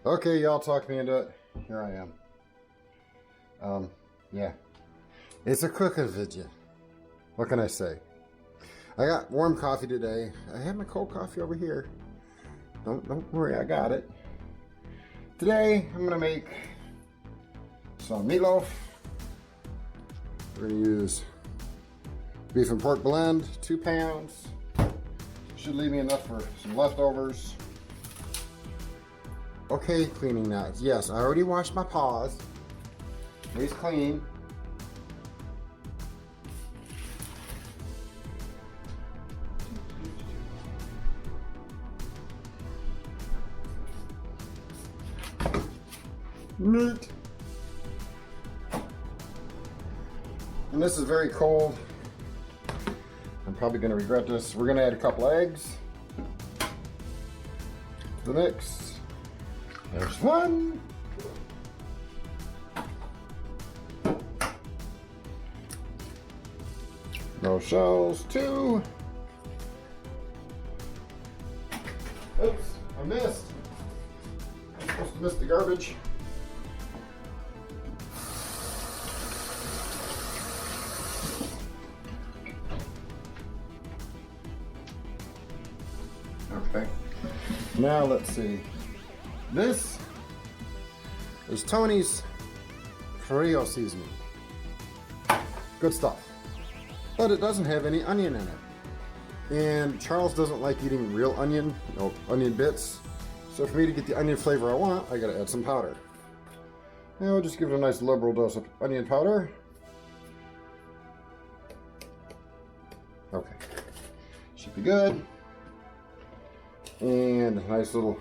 Okay, y'all talk me into it. Here I am. Yeah. It's a cooking video. What can I say? I got warm coffee today. I have my cold coffee over here. Don't worry, I got it. Today, I'm gonna make some meatloaf. We're gonna use beef and pork blend, 2 pounds. Should leave me enough for some leftovers. Okay, cleaning knives. Yes, I already washed my paws. He's clean. Neat. And this is very cold. I'm probably going to regret this. We're going to add a couple eggs to the mix. There's one. No shells. 2. Oops, I missed. I'm supposed to miss the garbage. Okay. Now let's see. This is Tony's Creole seasoning. Good stuff. But it doesn't have any onion in it. And Charles doesn't like eating real onion, onion bits. So for me to get the onion flavor I want, I gotta add some powder. Now we'll just give it a nice liberal dose of onion powder. Okay. Should be good. And a nice little,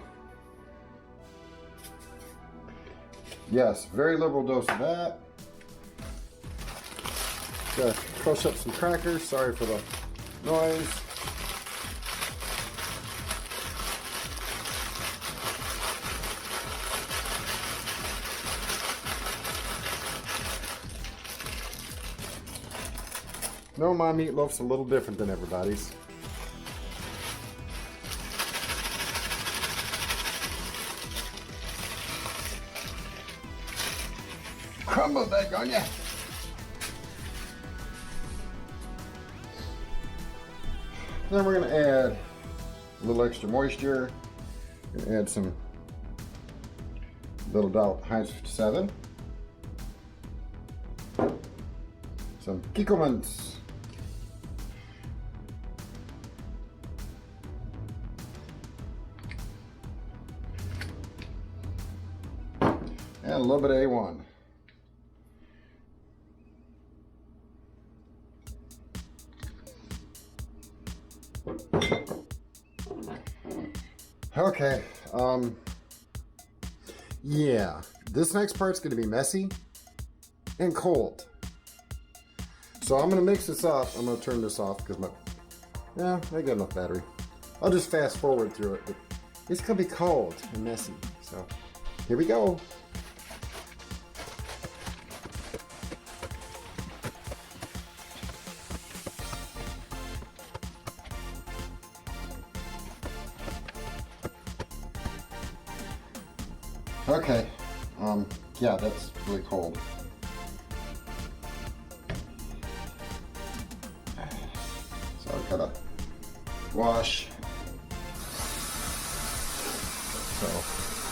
yes, very liberal dose of that. Gotta crush up some crackers. Sorry for the noise. No, my meatloaf's a little different than everybody's. Crumble back on ya. Then we're gonna add a little extra moisture. Gonna add some little dollop Heinz 57. Some Kikkomans. And a little bit of A1. Okay, yeah, this next part's gonna be messy and cold. So I'm gonna mix this up. I'm gonna turn this off because I got enough battery. I'll just fast forward through it, but it's gonna be cold and messy. So here we go. Okay, yeah, that's really cold. So I gotta wash. So,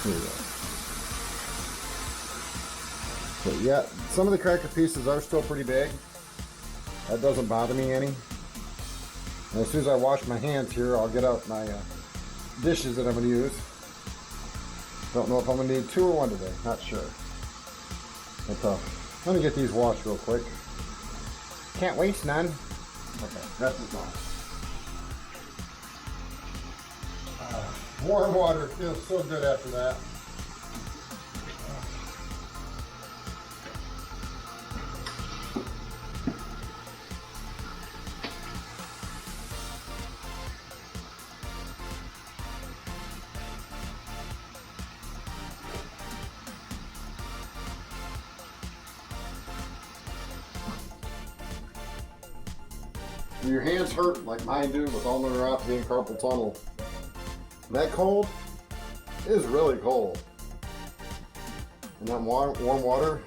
here we go. So yeah, some of the cracker pieces are still pretty big. That doesn't bother me any. And as soon as I wash my hands here, I'll get out my dishes that I'm gonna use. Don't know if I'm gonna need 2 or 1 today, not sure. But let me get these washed real quick. Can't waste none. Okay, that's the gone. Warm water feels so good after that. When your hands hurt like mine do with ulnar neuropathy and carpal tunnel, that cold is really cold. And that warm water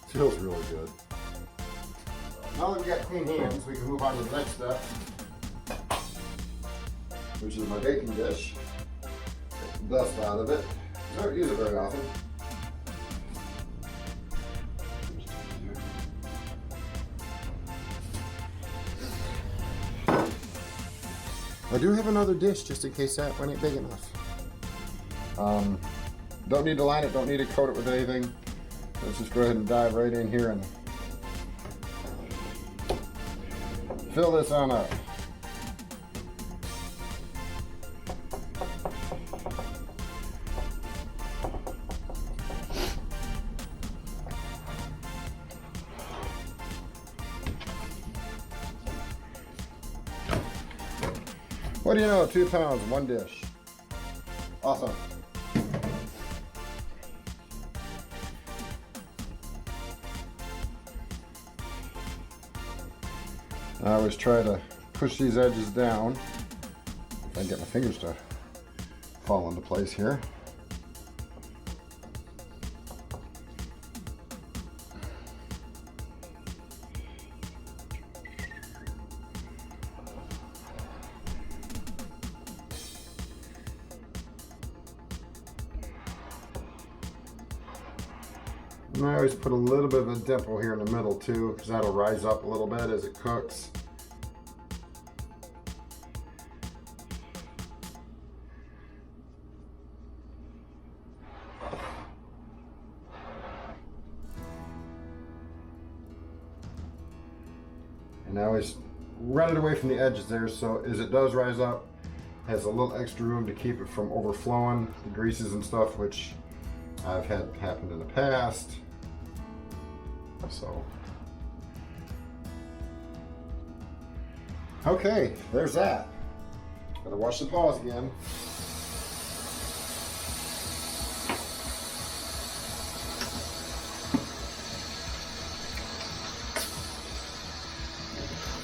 feels really good. Now that we've got clean hands, we can move on to the next step, which is my baking dish. Get the dust out of it. I don't use it very often. I do have another dish just in case that one ain't big enough. Don't need to line it, don't need to coat it with anything. Let's just go ahead and dive right in here and fill this on up. What do you know, 2 pounds, 1 dish. Awesome. I always try to push these edges down if I can get my fingers to fall into place here. And I always put a little bit of a dimple here in the middle too, because that'll rise up a little bit as it cooks. And I always run it away from the edges there, so as it does rise up, it has a little extra room to keep it from overflowing the greases and stuff, which I've had happen in the past. So, okay, there's that. Gotta wash the paws again.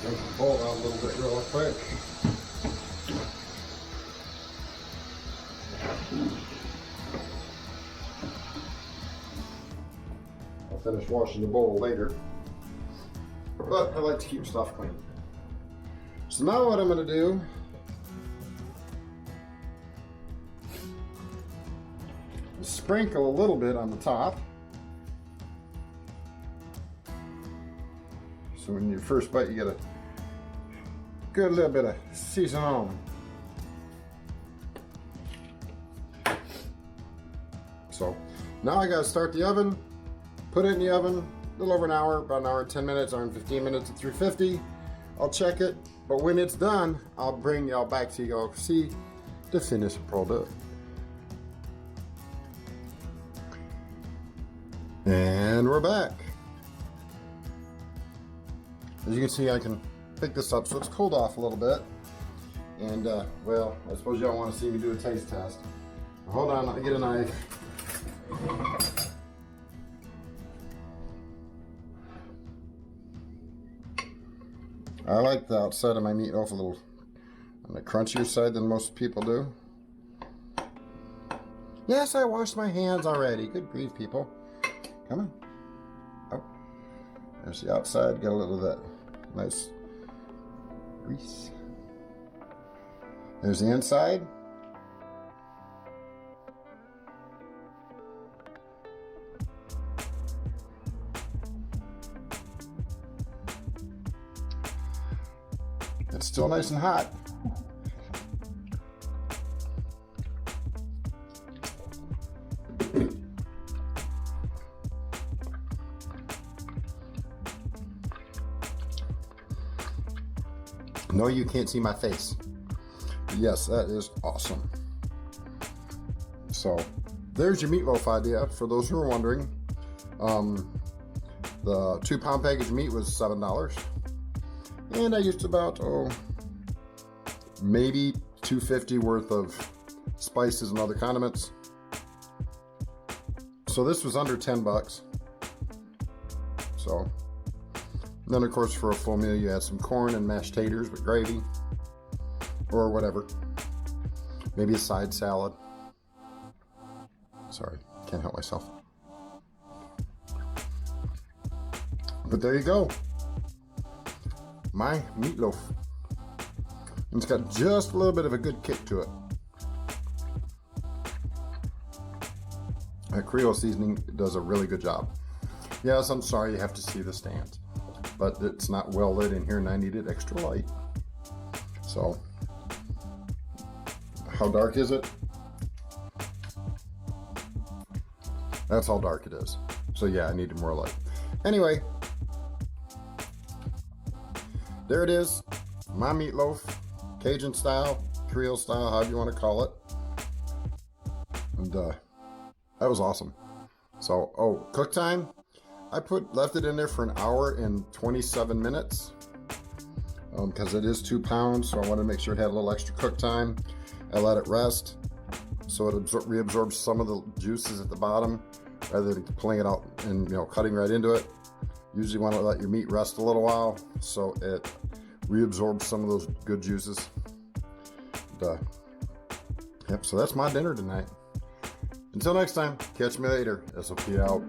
Make the bowl out a little bit real quick. Finish washing the bowl later, but I like to keep stuff clean. So now what I'm going to do is sprinkle a little bit on the top, so when you first bite you get a good little bit of season on. So now I got to start the oven. Put it in the oven, a little over an hour, about an hour and 10 minutes, hour and 15 minutes at 350. I'll check it, but when it's done, I'll bring y'all back so you go see the finished product. And we're back. As you can see, I can pick this up so it's cooled off a little bit. And, well, I suppose y'all want to see me do a taste test. Hold on, let me get a knife. I like the outside of my meatloaf a little on the crunchier side than most people do. Yes, I washed my hands already. Good grief, people. Come on. Oh, there's the outside. Got a little of that nice grease. There's the inside. It's still nice and hot. No, you can't see my face. But yes, that is awesome. So, there's your meatloaf idea. For those who are wondering, the 2 pound package of meat was $7. And I used about, maybe $2.50 worth of spices and other condiments. So this was under 10 bucks. So, then of course for a full meal you add some corn and mashed taters with gravy. Or whatever. Maybe a side salad. Sorry, can't help myself. But there you go. My meatloaf. And it's got just a little bit of a good kick to it. That Creole seasoning does a really good job. Yes, I'm sorry you have to see the stand, but it's not well lit in here and I need it extra light. So, how dark is it? That's how dark it is. So yeah, I needed more light. Anyway, there it is. My meatloaf, Cajun style, Creole style, however you want to call it. And that was awesome. So, oh, cook time. I left it in there for an hour and 27 minutes because it is 2 pounds. So I wanted to make sure it had a little extra cook time. I let it rest so it reabsorbs some of the juices at the bottom rather than pulling it out and cutting right into it. Usually want to let your meat rest a little while so it reabsorbs some of those good juices. Yep, so that's my dinner tonight. Until next time, catch me later. SOP out.